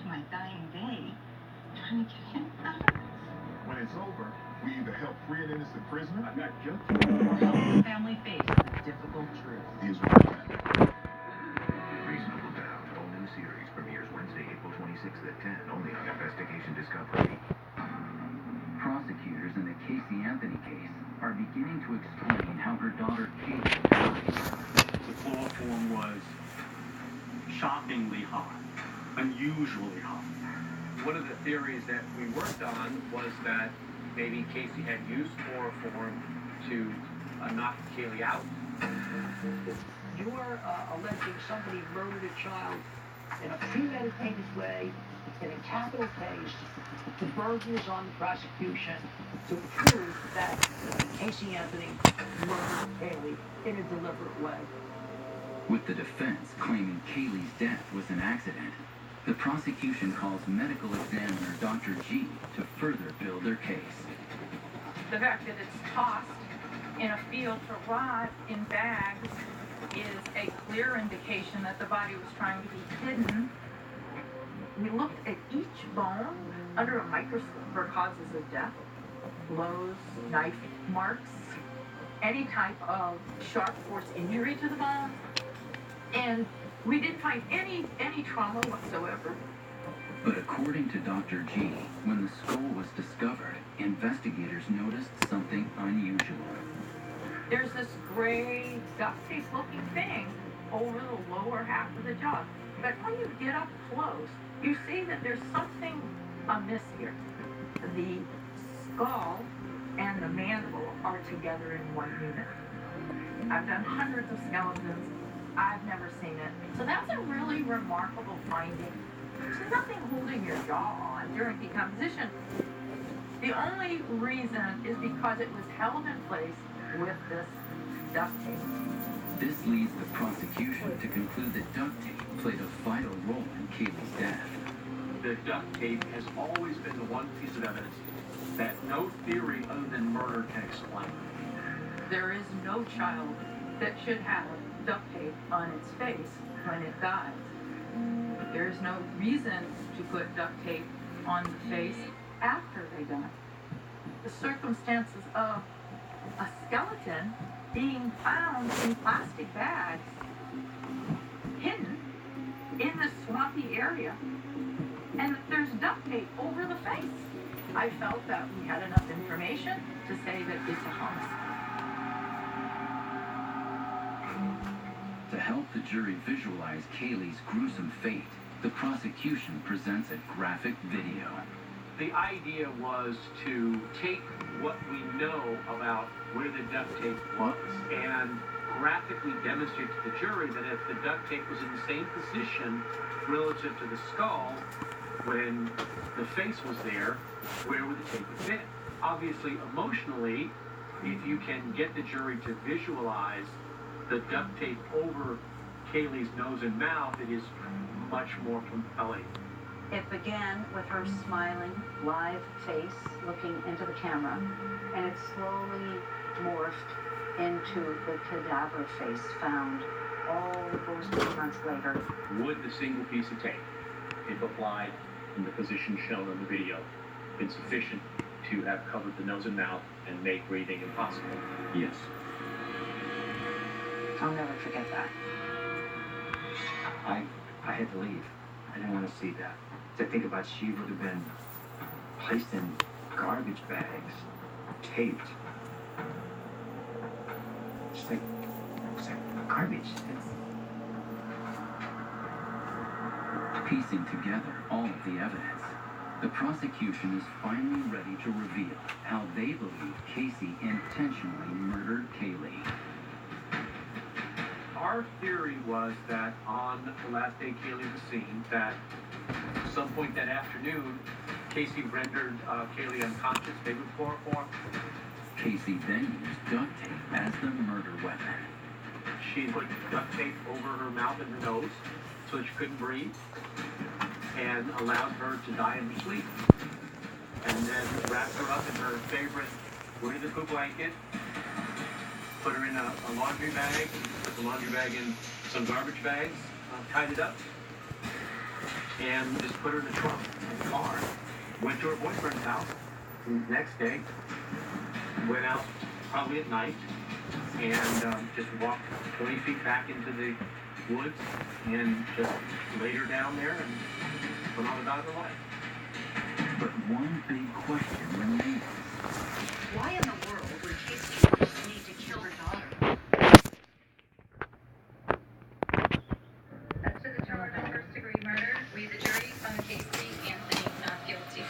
to my dying day trying to get him out. When it's over, we either help free an innocent prisoner I'm not guilty. Or help the family face the difficult truth. is worth Reasonable Doubt, all new series premieres Wednesday, April 26th at 10, only on Investigation Discovery. Prosecutors in the Casey Anthony case are beginning to explain how her daughter Kate died. The chloroform was shockingly hot, unusually hot. One of the theories that we worked on was that maybe Casey had used chloroform to knock Kaylee out. You are alleging somebody murdered a child in a premeditated way, in a capital case. The burden is on the prosecution to prove that Casey Anthony murdered Kaylee in a deliberate way. With the defense claiming Kaylee's death was an accident, the prosecution calls medical examiner Dr. G to further build their case. The fact that it's tossed in a field to rot in bags is a clear indication that the body was trying to be hidden. We looked at each bone under a microscope for causes of death, blows, knife marks, any type of sharp force injury to the bone, and we didn't find any trauma whatsoever. But according to Dr. G, when the skull was discovered, investigators noticed something unusual. There's this gray duct tape looking thing over the lower half of the jaw. But when you get up close, you see that there's something amiss here. The skull and the mandible are together in one unit. I've done hundreds of skeletons. I've never seen it. So that's a really remarkable finding. There's nothing holding your jaw on during decomposition. The only reason is because it was held in place with this duct tape. This leads the prosecution to conclude that duct tape played a vital role in Kaylee's death. The duct tape has always been the one piece of evidence that no theory other than murder can explain. There is no child that should have duct tape on its face when it dies. There is no reason to put duct tape on the face after they die. The circumstances of a skeleton being found in plastic bags, hidden in this swampy area, and there's duct tape over the face. I felt that we had enough information to say that it's a homicide. To help the jury visualize Kaylee's gruesome fate, the prosecution presents a graphic video. The idea was to take what we know about where the duct tape was and graphically demonstrate to the jury that if the duct tape was in the same position relative to the skull when the face was there, where would the tape have been? Obviously, emotionally, if you can get the jury to visualize the duct tape over Kaylee's nose and mouth, it is much more compelling. It began with her smiling, live face looking into the camera, and it slowly morphed into the cadaver face found all those 2 months later. Would the single piece of tape, if applied in the position shown on the video, been sufficient to have covered the nose and mouth and make breathing impossible? Yes. I'll never forget that. I had to leave. I didn't want to see that. To think about she would have been placed in garbage bags, taped. Just like, it's like garbage. Piecing together all of the evidence, the prosecution is finally ready to reveal how they believe Casey intentionally murdered Kaylee. Our theory was that on the last day Kaylee was seen, that at some point that afternoon, Casey rendered Kaylee unconscious, maybe with chloroform. Casey then used duct tape as the murder weapon. She put duct tape over her mouth and her nose so that she couldn't breathe, and allowed her to die in her sleep. And then wrapped her up in her favorite Winnie the Pooh blanket, put her in a laundry bag, put the laundry bag in some garbage bags, tied it up, and just put her in the trunk of the car. Went to her boyfriend's house. The next day, went out probably at night and just walked 20 feet back into the woods and just laid her down there and went on about her life. But one big question remains. Why in the world would Casey need to kill her daughter? As to the charge of first-degree murder, we, the jury, found Casey Anthony not guilty.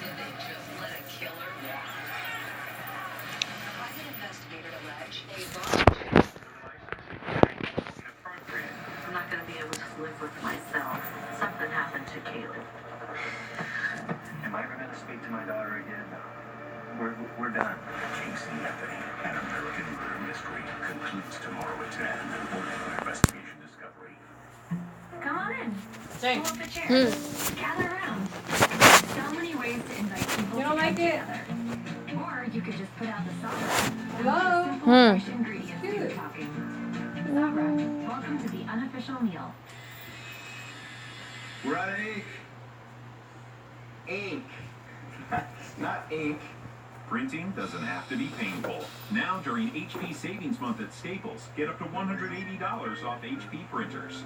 Did they just let a killer walk? Private investigator alleged a bomb. I'm not gonna be able to live with myself. Something happened to Kaylee. Am I ever going to speak to my daughter again? We're done. Casey Anthony, an American murder mystery, concludes tomorrow at 10. Only on Investigation Discovery. Come on in. Dang. Pull up a chair. Gather around. So many ways to invite people You don't to like come it? together. Or you could just put out the sauce. Hello? Simple, fresh ingredients Cute. you're talking. Sabra, welcome to the unofficial meal. We're out of ink. Ink. Not ink. Printing doesn't have to be painful. Now during HP Savings Month at Staples, get up to $180 off HP printers.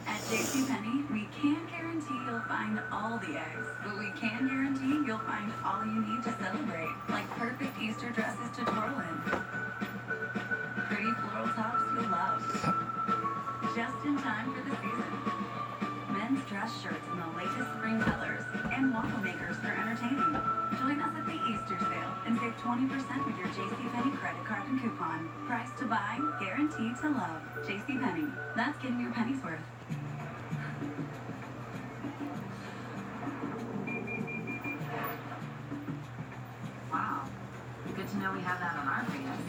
At JCPenney, we can't guarantee you'll find all the eggs, but we can guarantee you'll find all you need to celebrate, like perfect Easter dresses to twirl in, pretty floral tops you'll love, just in time for the season, men's dress shirts in the latest spring colors, and waffle makers for entertaining. Join us at the Easter sale and save 20% with your JCPenney credit card and coupon. Price to buy, guaranteed to love. JCPenney. That's getting your penny's worth. Wow. Good to know we have that on our fans.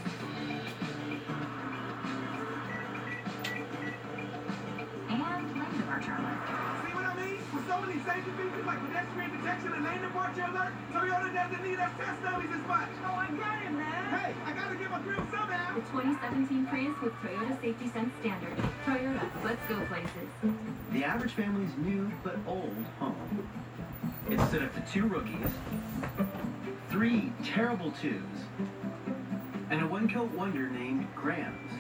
And lane departure alert. See what I mean? With so many safety features like pedestrian detection and lane departure alert, Toyota doesn't need us test dummies as much. Oh, I get it, man. Hey, I gotta get my grill somehow. The 2017 Prius with Toyota Safety Sense Standard. Toyota, let's go places. The average family's new but old home. It stood up to 2 rookies, 3 terrible 2s, and a one-coat wonder named Grams.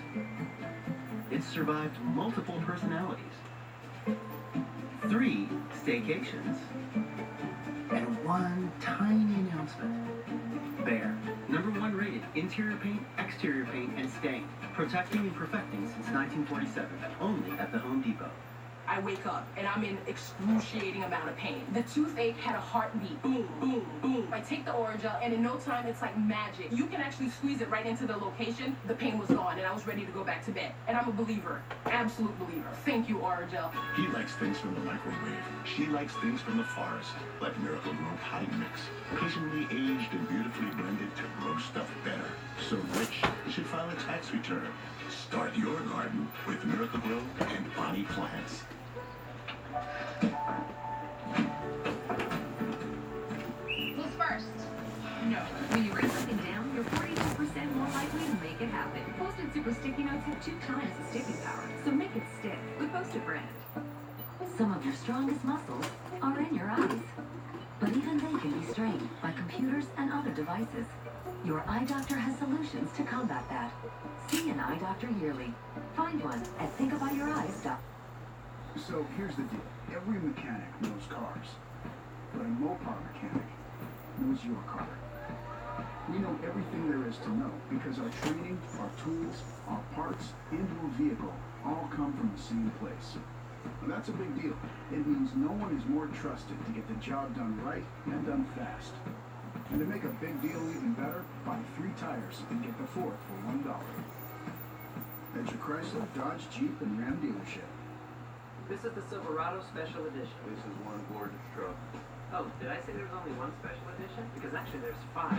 It survived multiple personalities, 3 staycations, and 1 tiny announcement. Bear, #1 rated interior paint, exterior paint, and stain. Protecting and perfecting since 1947, only at the Home Depot. I wake up and I'm in excruciating amount of pain. The toothache had a heartbeat. Boom, boom, boom. I take the Orajel and in no time it's like magic. You can actually squeeze it right into the location. The pain was gone and I was ready to go back to bed. And I'm a believer, absolute believer. Thank you, Orajel. He likes things from the microwave. She likes things from the forest, like Miracle Grow Potting Mix. Occasionally aged and beautifully blended to grow stuff better. So rich, you should file a tax return. Start your garden with Miracle Grow and Bonnie Plants. Who's first? No. When you write something down, you're 42% more likely to make it happen. Post-it Super Sticky Notes have 2 times the sticking power, so make it stick with Post-it Brand. Some of your strongest muscles are in your eyes, but even they can be strained by computers and other devices. Your eye doctor has solutions to combat that. See an eye doctor yearly. Find one at thinkaboutyoureyes.com. So here's the deal. Every mechanic knows cars, but a Mopar mechanic knows your car. We know everything there is to know because our training, our tools, our parts, and your vehicle all come from the same place. And that's a big deal. It means no one is more trusted to get the job done right and done fast. And to make a big deal even better, buy 3 tires and get the 4th for $1. At your Chrysler, Dodge, Jeep, and Ram dealership. This is the Silverado Special Edition. This is one gorgeous truck. Oh, did I say there was only 1 special edition? Because actually there's 5.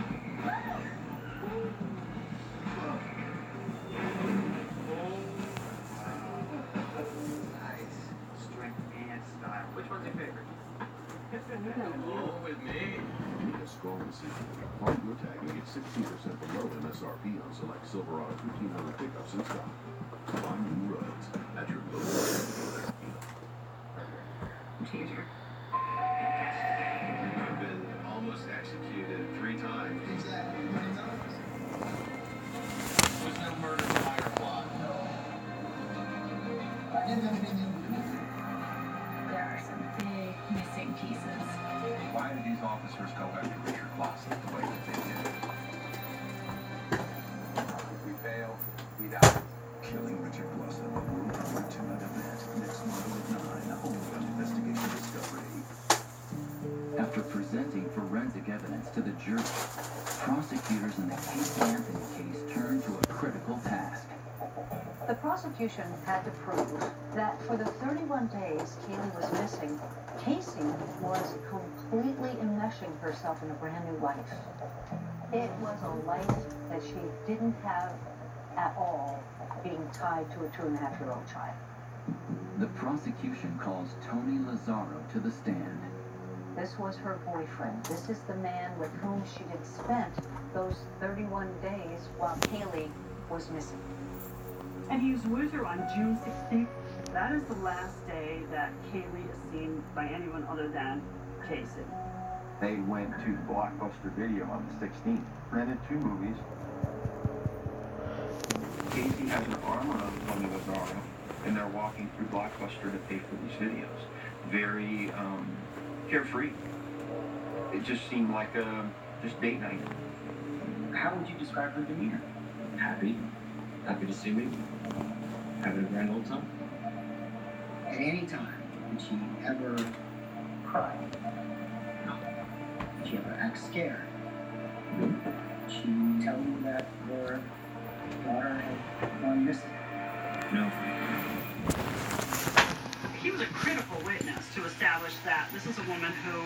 Nice. Strength and style. Which one's your favorite? Oh, with me. Need a strong decision. Find your tag and get 16% below MSRP on select Silverado 1500 pickups in stock. Find new roads at your local dealer. Teacher, pieces. Why did these officers go after Richard Lawson the way that they did? If we fail, we die. Killing Richard Lawson will cover tonight event next month at 9, only on Investigation Discovery. After presenting forensic evidence to the jury, prosecutors in the Casey Anthony case turned to a critical task. The prosecution had to prove that for the 31 days Kaylee was missing, Casey was completely enmeshing herself in a brand new life. It was a life that she didn't have at all, being tied to a 2.5-year-old child. The prosecution calls Tony Lazzaro to the stand. This was her boyfriend. This is the man with whom she had spent those 31 days while Kaylee was missing. And he was with her on June 16th. That is the last day that Kaylee is seen by anyone other than Casey. They went to Blockbuster Video on the 16th, rented 2 movies. Casey has her arm around Tony Lazzaro, and they're walking through Blockbuster to pay for these videos. Very carefree. It just seemed like just date night. How would you describe her demeanor? Happy? Happy to see me? Having a grand old time? At any time, did she ever cry? No. Did she ever act scared? No. Did she tell you that her daughter had gone missing? No. He was a critical witness to establish that this is a woman who